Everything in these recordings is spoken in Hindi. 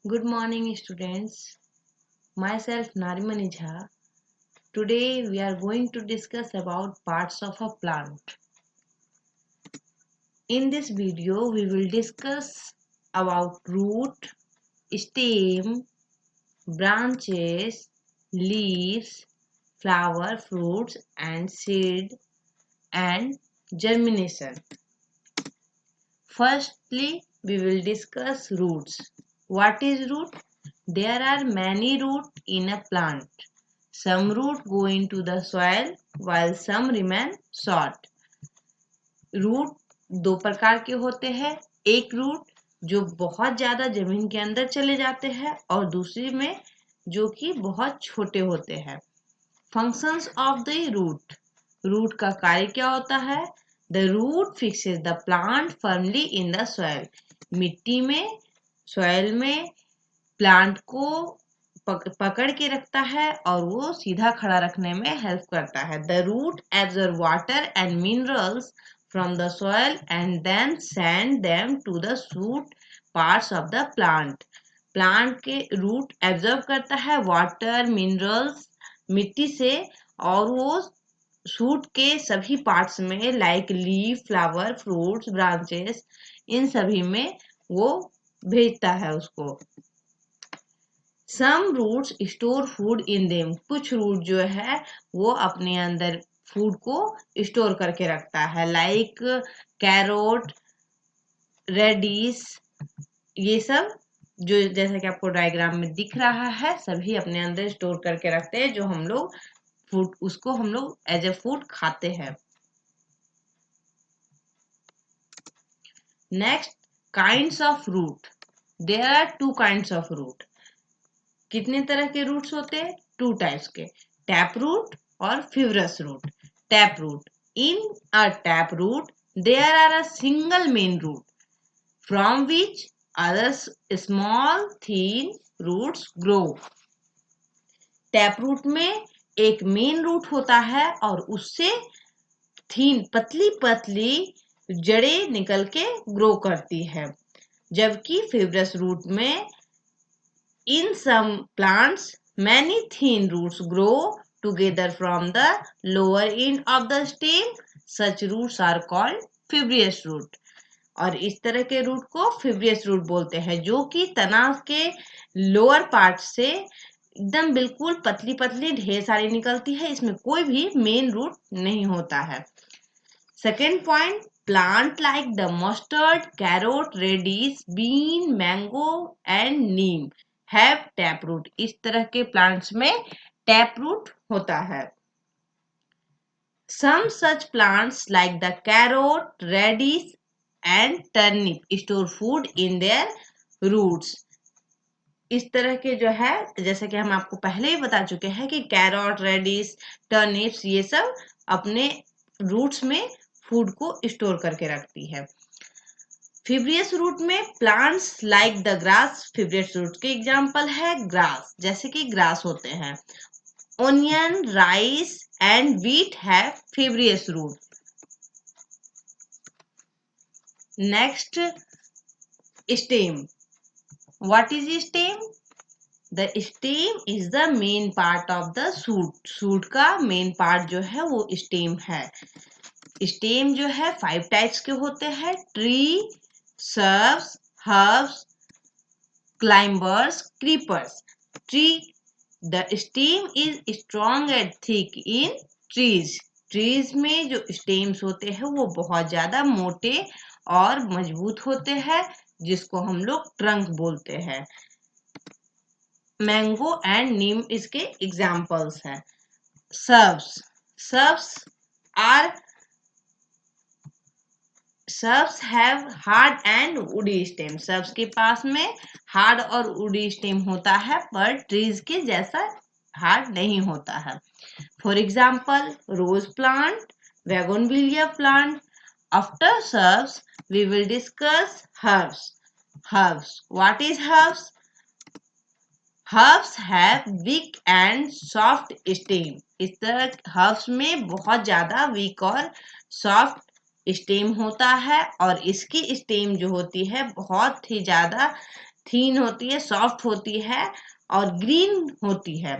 Good morning, students. Myself Nariman Jha. Today we are going to discuss about parts of a plant. In this video, we will discuss about root, stem, branches, leaves, flower, fruits, and seed and germination. Firstly, we will discuss roots. What is root? There are many roots in a plant. Some roots go into the soil while some remain short. Root दो प्रकार के होते हैं. एक रूट जो बहुत ज्यादा जमीन के अंदर चले जाते हैं और दूसरी में जो कि बहुत छोटे होते हैं. Functions of the root. Root का कार्य क्या होता है? The root fixes the plant firmly in the soil. मिट्टी में, सॉइल में प्लांट को पकड़ के रखता है और वो सीधा खड़ा रखने में हेल्प करता है. The root absorb water and minerals from the soil and then send them to the shoot parts of the plant. Plant के रूट एब्जॉर्ब करता है वाटर, मिनरल्स मिट्टी से और वो शूट के सभी पार्ट्स में like leaf, flower, fruits, branches इन सभी में वो भेजता है उसको. Some roots store food in them. कुछ रूट जो है वो अपने अंदर फूड को स्टोर करके रखता है लाइक कैरोट, रेडिस. ये सब जो जैसा कि आपको डायग्राम में दिख रहा है सभी अपने अंदर स्टोर करके रखते हैं जो हम लोग फूड उसको हम लोग एज ए फूड खाते हैं. Next, kinds of root. There are two kinds of root. कितने तरह के रूट्स होते हैं? टू टाइप्स के, टैप रूट और fibrous root. Tap root. In a tap root there are a single main root from which others small thin roots grow. Tap root में एक मेन रूट होता है और उससे थीन पतली पतली जड़ें निकल के ग्रो करती है. जबकि फिब्रस रूट में in some plants many thin roots grow together from the lower end of the stem. Such roots are called fibrous root. और इस तरह के रूट को फिब्रियस रूट बोलते हैं जो कि तना के लोअर पार्ट से एकदम बिल्कुल पतली पतली ढेर सारी निकलती है. इसमें कोई भी मेन रूट नहीं होता है. Second point, plant like the mustard, carrot, radish, bean, mango and neem have tap root. इस तरह के प्लांट्स में टैप रूट होता है. Some such plants like the carrot, radish and turnip store food in their roots. इस तरह के जो है जैसे कि हम आपको पहले ही बता चुके हैं कि कैरोट, रेडिश, टर्निप्स ये सब अपने रूट्स में फूड को स्टोर करके रखती है. फिब्रियस रूट में plants like the grass. Fibrous root के एग्जांपल है ग्रास, जैसे कि ग्रास होते हैं. Onion, rice and wheat have fibrous root. Next, stem. What is stem? The stem is the main part of the shoot. Shoot का मेन पार्ट जो है वो स्टेम है. स्टेम जो है 5 टाइप्स के होते हैं: tree, shrubs, herbs, climbers, creepers. Tree. The stem is strong and thick in trees. Trees में जो stems होते हैं वो बहुत ज्यादा मोटे और मजबूत होते हैं जिसको हम लोग ट्रंक बोलते हैं. मैंगो एंड नीम इसके एग्जाम्पल्स हैं. shrubs. Shrubs are Shrubs have hard and woody stem. Shrubs के पास में हार्ड और वुडी स्टेम होता है पर ट्रीज के जैसा हार्ड नहीं होता है. For example, rose plant, bougainvillea plant. After shrubs we will discuss herbs. Herbs. What is herbs? Herbs have weak and soft stem. इस तरह herbs में बहुत ज्यादा weak और soft स्टेम होता है और इसकी स्टेम जो होती है बहुत ही ज्यादा थीन होती है, सॉफ्ट होती है और ग्रीन होती है।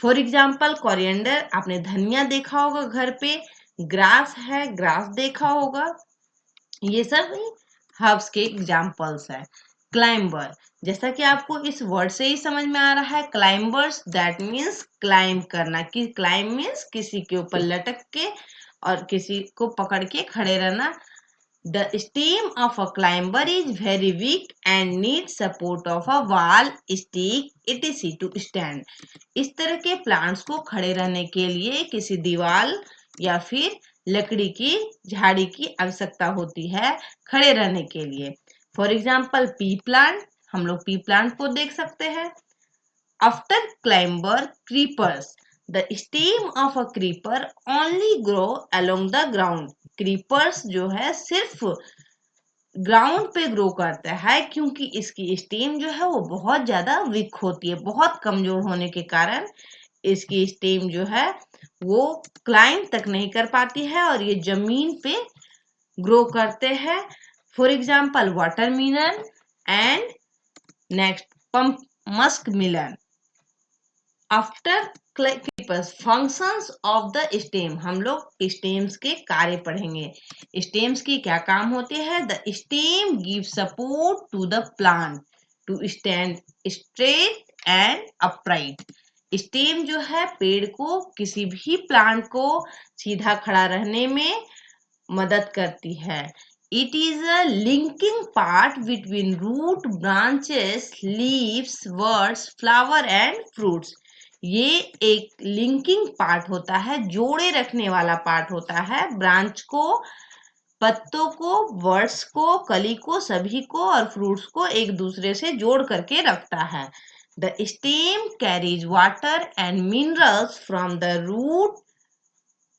फॉर एग्जाम्पल कोरिएंडर, आपने धनिया देखा होगा घर पे, ग्रास है, ग्रास देखा होगा। ये सब हर्ब्स के एग्जाम्पल्स है। क्लाइंबर, जैसा कि आपको इस वर्ड से ही समझ में आ रहा है, क्लाइंबर्स दैट मीन्स क्लाइंब करना। कि क्लाइंब मीन्स किसी के ऊपर लटक के और किसी को पकड़ के खड़े रहना। The stem of a climber is very weak and needs support of a wall, stick, etc. to stand. इस तरह के प्लांट्स को खड़े रहने के लिए किसी दीवार या फिर लकड़ी की झाड़ी की आवश्यकता होती है खड़े रहने के लिए। फॉर एग्जाम्पल पी प्लांट, हम लोग पी प्लांट को देख सकते हैं। After climber creepers, the stem of a creeper only grow along the ground. creepers जो है सिर्फ ग्राउंड पे ग्रो करता है, क्योंकि इसकी स्टेम जो है वो बहुत ज्यादा वीक होती है। बहुत कमजोर होने के कारण इसकी स्टेम जो है वो क्लाइंब तक नहीं कर पाती है और ये जमीन पे ग्रो करते हैं। For example watermelon and next pump Musk Milan. After creepers, functions of the stem, हम लोग स्टेम्स के कार्य पढ़ेंगे। स्टेम्स की क्या काम होते हैं? The stem give support to the plant to stand straight and upright. Stem जो है पेड़ को, किसी भी प्लांट को सीधा खड़ा रहने में मदद करती है। It is a linking part between root, branches, leaves, words, flower and fruits. ये एक लिंकिंग पार्ट होता है, जोड़े रखने वाला पार्ट होता है। ब्रांच को, पत्तों को, वर्ड्स को, कली को, सभी को और फ्रूट्स को एक दूसरे से जोड़ करके रखता है। The stem carries water and minerals from the root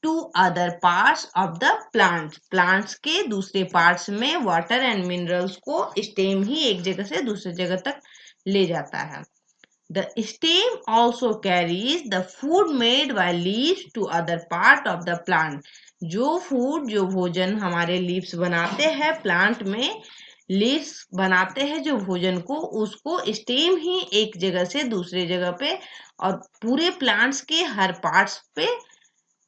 to other parts of the plant. Plants के दूसरे पार्ट्स में वाटर एंड मिनरल्स को स्टेम ही एक जगह से दूसरी जगह तक ले जाता है। The stem also carries the food made by leaves to other part of the plant. जो फूड, जो भोजन हमारे लीव्स बनाते हैं प्लांट में, लीव्स बनाते हैं जो भोजन को, उसको स्टेम ही एक जगह से दूसरे जगह पे और पूरे प्लांट्स के हर पार्ट्स पे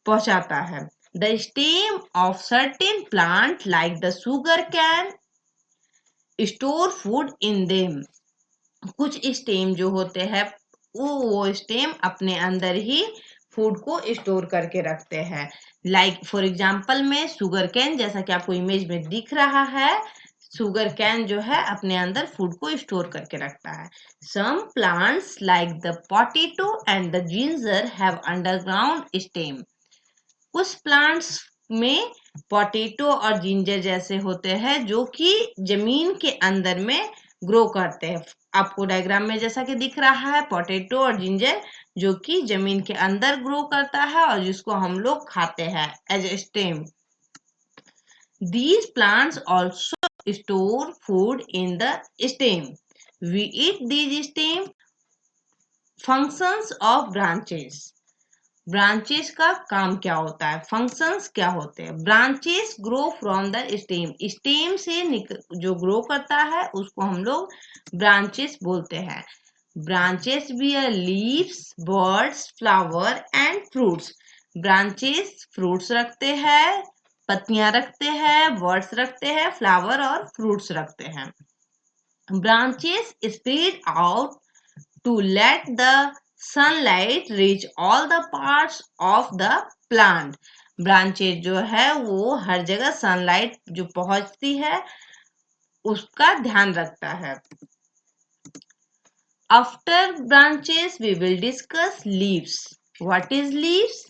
पहुंचाता है। The stem of certain plant like the sugar can store food in them. कुछ स्टेम जो होते हैं वो स्टेम अपने अंदर ही फूड को स्टोर करके रखते हैं। लाइक फॉर एग्जांपल में शुगर कैन, जैसा कि आपको इमेज में दिख रहा है, शुगर कैन जो है अपने अंदर फूड को स्टोर करके रखता है। Some plants like the potato and the ginger have underground stem. कुछ प्लांट्स में पोटैटो और जिंजर जैसे होते हैं जो कि जमीन के अंदर में ग्रो करते हैं। आपको डायग्राम में जैसा कि दिख रहा है, पोटैटो और जिंजर जो कि जमीन के अंदर ग्रो करता है और जिसको हम लोग खाते हैं as a stem. These plants also store food in the stem. We eat these stem. Functions of branches. Branches का काम क्या होता है, फंक्शंस क्या होते हैं? Branches grow from the stem. Stem से जो ग्रो करता है उसको हम लोग ब्रांचेस बोलते हैं। Branches bear leaves, birds, flower and fruits. Branches fruits रखते हैं, पत्तियां रखते हैं, बर्ड्स रखते हैं, फ्लावर और फ्रूट्स रखते हैं। Branches spread out to let the sunlight reach all the parts of the plant. Branches जो है वो हर जगह सनलाइट जो पहुंचती है उसका ध्यान रखता है। After branches we will discuss leaves. What is leaves?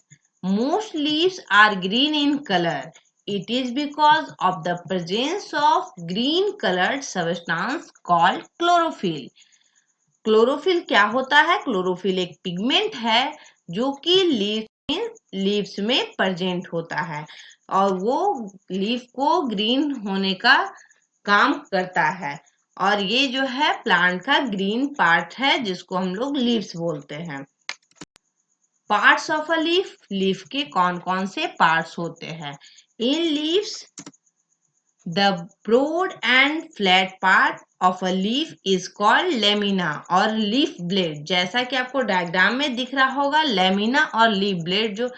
Most leaves are green in color. It is because of the presence of green colored substance called chlorophyll. Chlorophyll क्या होता है? क्लोरोफिल एक पिगमेंट है जो कि लीव्स में प्रेजेंट होता है और वो लीफ को ग्रीन होने का काम करता है। और ये जो है प्लांट का ग्रीन पार्ट है जिसको हम लोग लीव्स बोलते हैं। Parts of a leaf, leaf के कौन कौन से पार्ट्स होते हैं? In leaves, the broad and flat part of a leaf is called lamina और लीफ ब्लेड। जैसा कि आपको डायग्राम में दिख रहा होगा, लेमिना और लीफ ब्लेड जो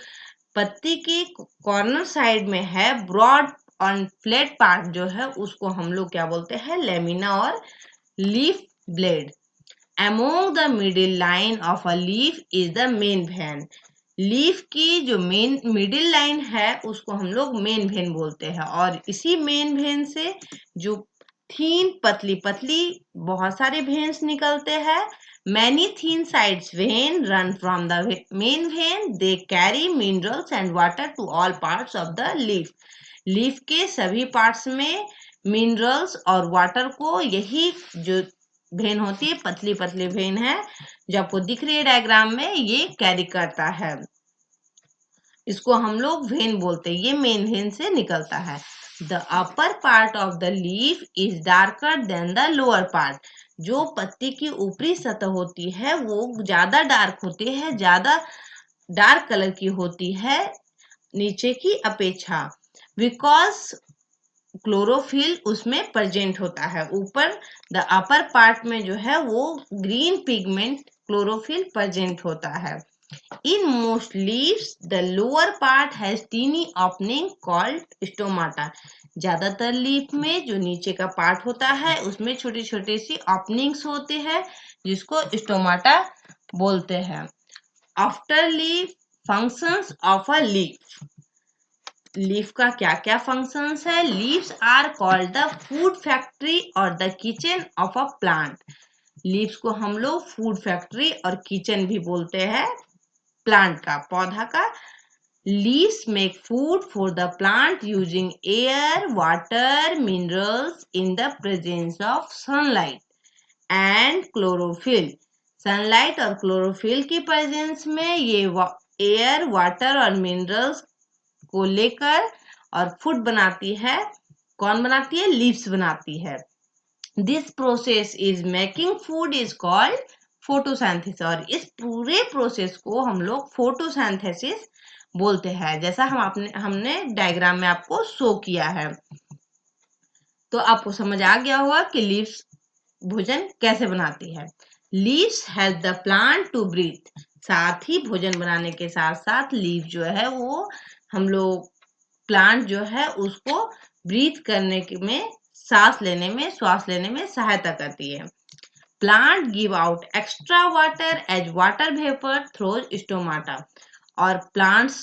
पत्ती की कॉर्नर साइड में है, ब्रॉड और फ्लैट पार्ट जो है उसको हम लोग क्या बोलते हैं, लेमिना और leaf blade. Among the middle line of a leaf is the main vein. Leaf की जो मेन मिडिल लाइन है उसको हम लोग मेन वेन बोलते हैं, और इसी मेन वेन से जो थीन पतली पतली बहुत सारे वेन्स निकलते हैं। Many thin sides vein run from the main vein. They carry minerals and water to all parts of the leaf. Leaf के सभी पार्ट्स में मिनरल्स और वाटर को यही जो वेन होती है, पतली पतली वेन है जो आपको दिख रही है डायग्राम में, ये कैरी करता है। इसको हम लोग वेन बोलते हैं, ये मेन वेन से निकलता है। The upper part of the leaf is darker then the lower part. जो पत्ती की ऊपरी सतह होती है वो ज्यादा डार्क होती है, ज्यादा डार्क कलर की होती है नीचे की अपेक्षा, बिकॉज क्लोरोफिल उसमें प्रेजेंट होता है। ऊपर द अपर पार्ट में जो है वो ग्रीन पिगमेंट क्लोरोफिल प्रेजेंट होता है। In most leaves, the lower part has teeny opening called stomata. ज्यादातर लीफ में जो नीचे का पार्ट होता है उसमें छोटी छोटी सी ओपनिंग्स होते हैं जिसको स्टोमाटा बोलते हैं। After leaf functions of a leaf. Leaf का क्या क्या फंक्शंस है? Leaves are called the food factory और the kitchen of a plant. Leaves को हम लोग फूड फैक्ट्री और किचन भी बोलते हैं, प्लांट का, पौधा का। Leaves make food for the plant using air, water, minerals in the presence of sunlight and chlorophyll. Sunlight और क्लोरोफिल की प्रेजेंस में ये एयर, वाटर और मिनरल्स को लेकर और फूड बनाती है। कौन बनाती है? लीव्स बनाती है। This process is making food is called photosynthesis, और इस पूरे प्रोसेस को हम लोग फोटोसिंथेसिस बोलते हैं, जैसा हमने डायग्राम में आपको शो किया है। तो आपको समझ आ गया होगा कि लीव्स भोजन कैसे बनाती है। Leaves help the plant to breathe. साथ ही भोजन बनाने के साथ साथ लीव जो है वो हम लोग प्लांट जो है उसको ब्रीथ करने में, सांस लेने में सहायता करती है। Plant give out extra water as water vapour through stomata. और प्लांट्स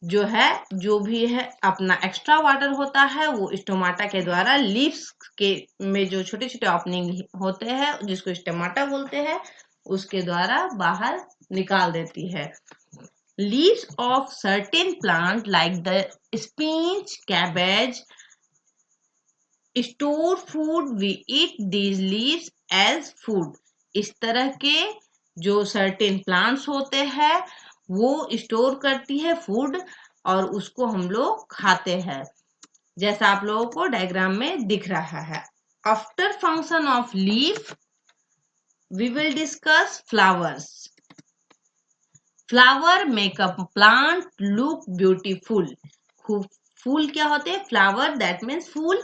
जो है, जो भी है अपना एक्स्ट्रा वाटर होता है वो स्टोमाटा के द्वारा लीव्स के में जो छोटे छोटे ओपनिंग होते हैं जिसको स्टोमाटा बोलते हैं उसके द्वारा बाहर निकाल देती है। Leaves of certain plant like the spinach, cabbage store food. We eat these leaves as food. इस तरह के जो certain plants होते हैं वो स्टोर करती है फूड और उसको हम लोग खाते हैं, जैसा आप लोगों को डायग्राम में दिख रहा है। After function of leaf we will discuss flowers. Flower make a plant look beautiful. फूल क्या होते हैं? फ्लावर दैट मीन्स फूल।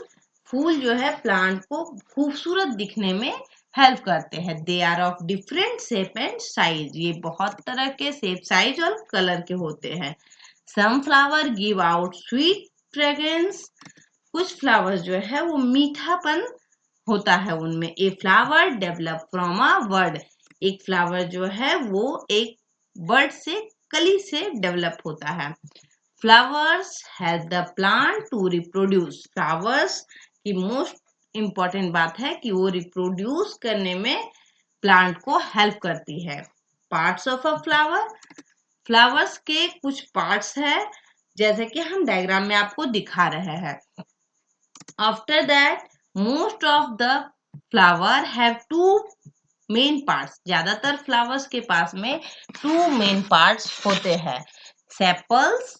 फूल जो है प्लांट को खूबसूरत दिखने में हेल्प करते हैं। They are of different shape and size. ये बहुत तरह के शेप, साइज और कलर के होते हैं। Some flower give out sweet fragrance. कुछ फ्लावर्स जो है वो मीठापन होता है उनमें। A flower develop from a word. एक फ्लावर जो है वो एक बर्ड से, कली से डेवलप होता है। Flowers help the plant to reproduce. Flowers की मोस्ट इंपॉर्टेंट बात है कि वो रिप्रोड्यूस करने में प्लांट को हेल्प करती है। Parts of a flower. Flowers के कुछ पार्ट्स है जैसे कि हम डायग्राम में आपको दिखा रहे हैं। After that most of the flower have two main parts. ज्यादातर फ्लावर्स के पास में टू मेन पार्ट्स होते हैं। सेपल्स,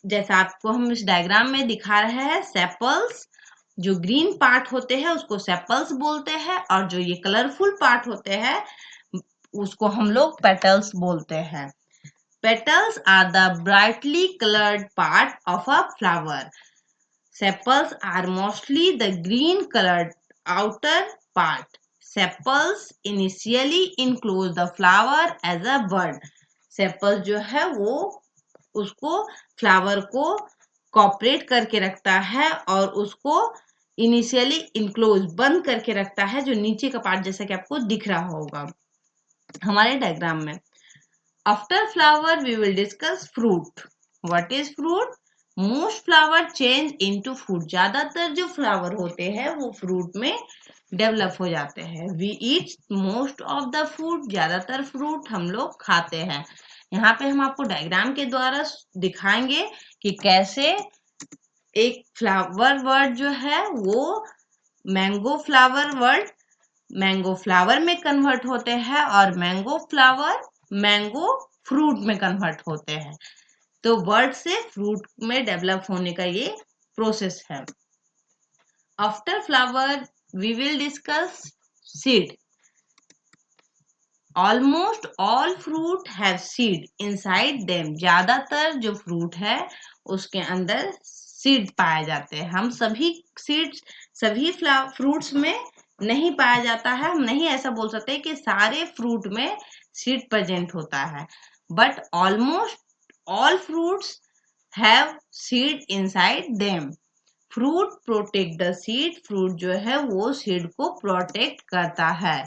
जैसा आपको हम इस डायग्राम में दिखा रहे हैं, सेपल्स जो ग्रीन पार्ट होते हैं उसको सेपल्स बोलते हैं, और जो ये कलरफुल पार्ट होते हैं उसको हम लोग पेटल्स बोलते हैं। Petals are the brightly coloured part of a flower. Sepals are mostly the green colored outer part. Sepals initially enclose the flower as a bud. Sepals जो है वो उसको फ्लावर को कॉपरेट करके रखता है और उसको इनिशियली इनक्लोज बंद करके रखता है, जो नीचे का पार्ट जैसा कि आपको दिख रहा होगा हमारे डायग्राम में. After flower we will discuss fruit. What is fruit? Most flower change into fruit. ज्यादातर जो फ्लावर होते हैं वो फ्रूट में डेवलप हो जाते हैं. We eat most of the fruit. ज्यादातर फ्रूट हम लोग खाते हैं. यहाँ पे हम आपको डायग्राम के द्वारा दिखाएंगे कि कैसे एक फ्लावर वर्ड जो है वो mango flower word mango flower में कन्वर्ट होते हैं और मैंगो फ्लावर मैंगो फ्रूट में कन्वर्ट होते हैं. तो वर्ड से फ्रूट में डेवलप होने का ये प्रोसेस है. After flower we will discuss seed. Almost all fruit have seed inside them. ज्यादातर जो फ्रूट है उसके अंदर सीड पाए जाते हैं. हम सभी सीड्स सभी फ्रूट्स में नहीं पाया जाता है. हम नहीं ऐसा बोल सकते कि सारे फ्रूट में सीड प्रेजेंट होता है, but almost all fruits have seed inside them. Fruit protect the seed. Fruit जो है वो सीड को प्रोटेक्ट करता है.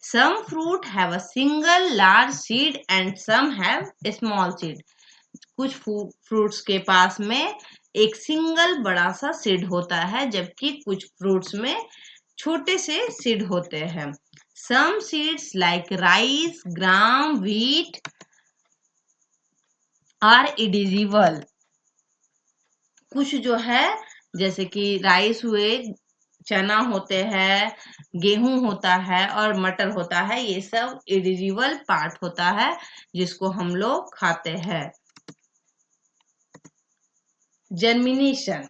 Some fruit have a single large seed and some have a small seed. कुछ फ्रूट्स के पास में एक सिंगल बड़ा सा सीड होता है, जबकि कुछ फ्रूट्स में छोटे से सीड होते हैं. Some seeds like rice, gram, wheat are edible. कुछ जो है जैसे कि राइस हुए, चना होते हैं, गेहूं होता है और मटर होता है. ये सब एडिजिबल पार्ट होता है जिसको हम लोग खाते हैं. Germination.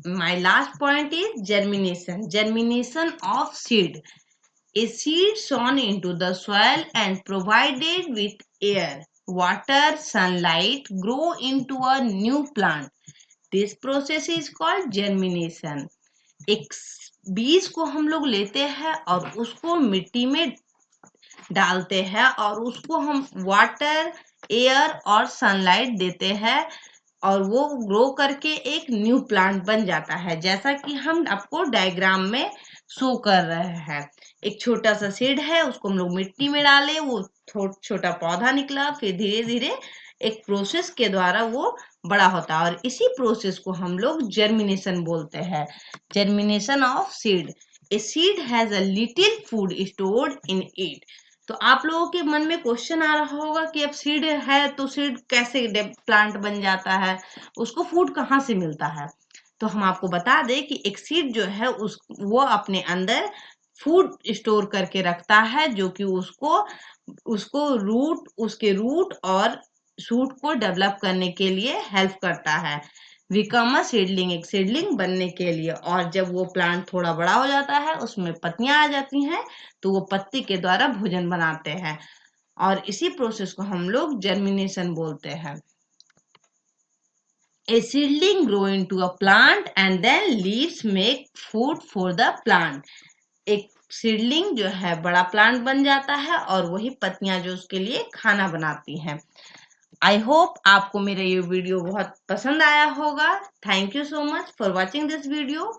My last point is germination. Germination of seed. A seed sown into the soil and provided with air, water, sunlight grow into a new plant. This process is called germination. एक बीज को हम लोग लेते हैं और उसको मिट्टी में डालते हैं और उसको हम वाटर, एयर और सनलाइट देते हैं और वो ग्रो करके एक न्यू प्लांट बन जाता है, जैसा कि हम आपको डायग्राम में शो कर रहे हैं. एक छोटा सा सीड है, उसको हम लोग मिट्टी में डाले, वो छोटा पौधा निकला, फिर धीरे धीरे एक प्रोसेस के द्वारा वो बड़ा होता है और इसी प्रोसेस को हम लोग जर्मिनेशन बोलते हैं. Germination of seed. A seed has a little food stored in it. तो आप लोगों के मन में क्वेश्चन आ रहा होगा कि अब सीड है तो सीड कैसे प्लांट बन जाता है, उसको फूड कहाँ से मिलता है. तो हम आपको बता दें कि एक सीड जो है वो अपने अंदर फूड स्टोर करके रखता है, जो कि उसको उसके रूट और शूट को डेवलप करने के लिए हेल्प करता है. Become a seedling. एक सीडलिंग बनने के लिए. और जब वो प्लांट थोड़ा बड़ा हो जाता है, उसमें पत्तियां आ जाती हैं, तो वो पत्ती के द्वारा भोजन बनाते हैं और इसी प्रोसेस को हम लोग जर्मिनेशन बोलते हैं. A seedling grow into a plant and then leaves make food for the plant. एक सीडलिंग जो है बड़ा प्लांट बन जाता है और वही पत्तियां जो उसके लिए खाना बनाती हैं. आई होप आपको मेरा ये वीडियो बहुत पसंद आया होगा. Thank you so much for watching this video.